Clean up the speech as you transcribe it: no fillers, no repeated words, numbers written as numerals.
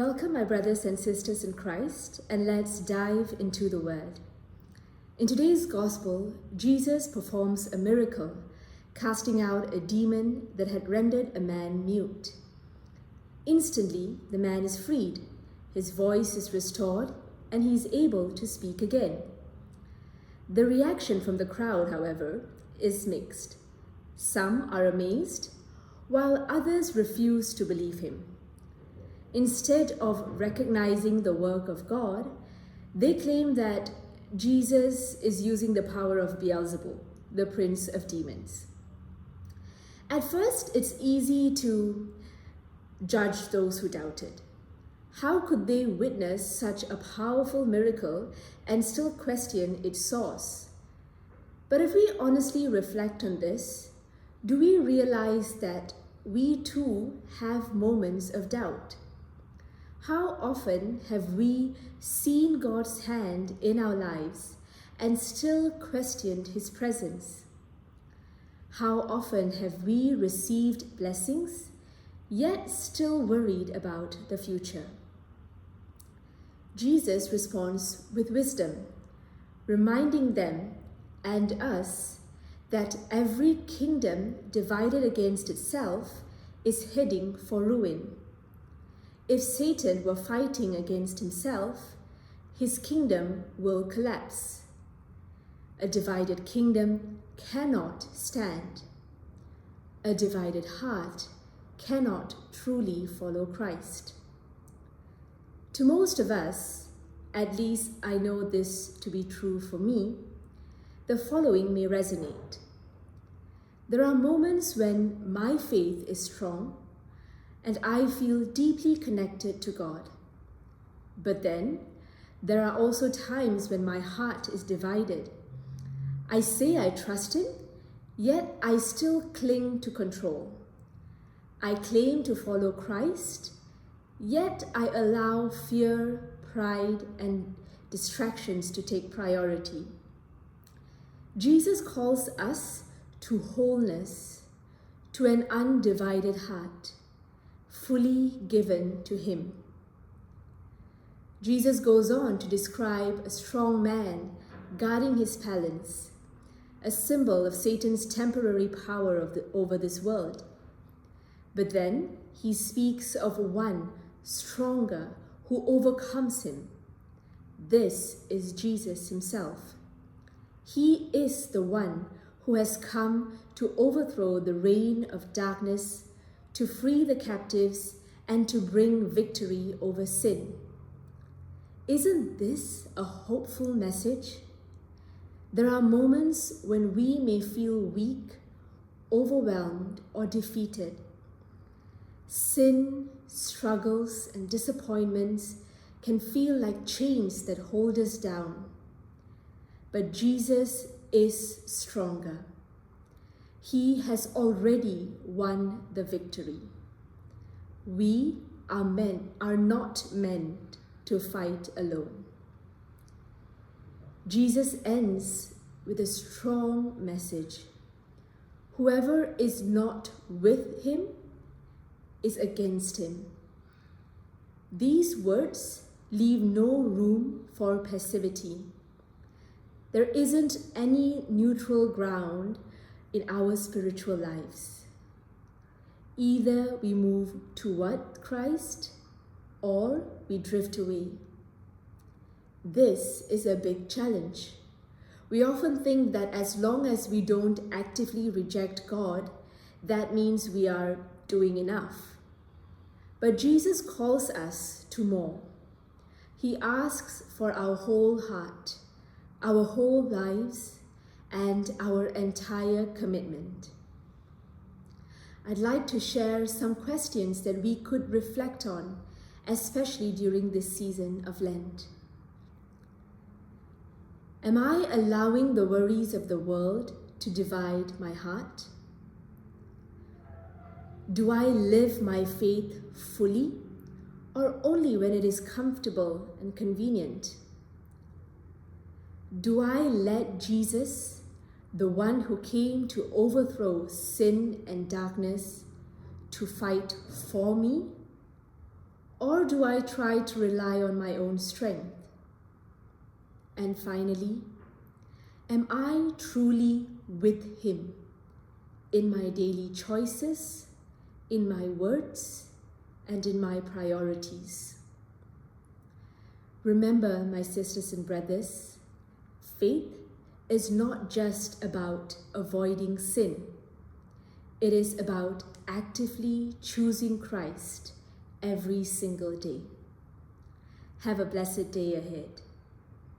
Welcome, my brothers and sisters in Christ, and let's dive into the Word. In today's Gospel, Jesus performs a miracle, casting out a demon that had rendered a man mute. Instantly, the man is freed, his voice is restored, and he is able to speak again. The reaction from the crowd, however, is mixed. Some are amazed, while others refuse to believe him. Instead of recognizing the work of God, they claim that Jesus is using the power of Beelzebul, the prince of demons. At first, it's easy to judge those who doubted. How could they witness such a powerful miracle and still question its source? But if we honestly reflect on this, do we realize that we too have moments of doubt? How often have we seen God's hand in our lives and still questioned His presence? How often have we received blessings, yet still worried about the future? Jesus responds with wisdom, reminding them and us that every kingdom divided against itself is heading for ruin. If Satan were fighting against himself, his kingdom will collapse. A divided kingdom cannot stand. A divided heart cannot truly follow Christ. To most of us, at least I know this to be true for me, the following may resonate. There are moments when my faith is strong and I feel deeply connected to God. But then, there are also times when my heart is divided. I say I trust Him, yet I still cling to control. I claim to follow Christ, yet I allow fear, pride, and distractions to take priority. Jesus calls us to wholeness, to an undivided heart, fully given to Him. Jesus goes on to describe a strong man guarding his talents, a symbol of Satan's temporary power over this world. But then he speaks of one stronger who overcomes him. This is Jesus Himself. He is the one who has come to overthrow the reign of darkness, to free the captives, and to bring victory over sin. Isn't this a hopeful message? There are moments when we may feel weak, overwhelmed, or defeated. Sin, struggles, and disappointments can feel like chains that hold us down. But Jesus is stronger. He has already won the victory. We are not meant to fight alone. Jesus ends with a strong message. Whoever is not with Him is against Him. These words leave no room for passivity. There isn't any neutral ground in our spiritual lives. Either we move toward Christ or we drift away. This is a big challenge. We often think that as long as we don't actively reject God, that means we are doing enough. But Jesus calls us to more. He asks for our whole heart, our whole lives, and our entire commitment. I'd like to share some questions that we could reflect on, especially during this season of Lent. Am I allowing the worries of the world to divide my heart? Do I live my faith fully, or only when it is comfortable and convenient? Do I let Jesus, the one who came to overthrow sin and darkness, to fight for me? Or do I try to rely on my own strength? And finally, am I truly with Him in my daily choices, in my words, and in my priorities? Remember, my sisters and brothers, faith is not just about avoiding sin. It is about actively choosing Christ every single day. Have a blessed day ahead.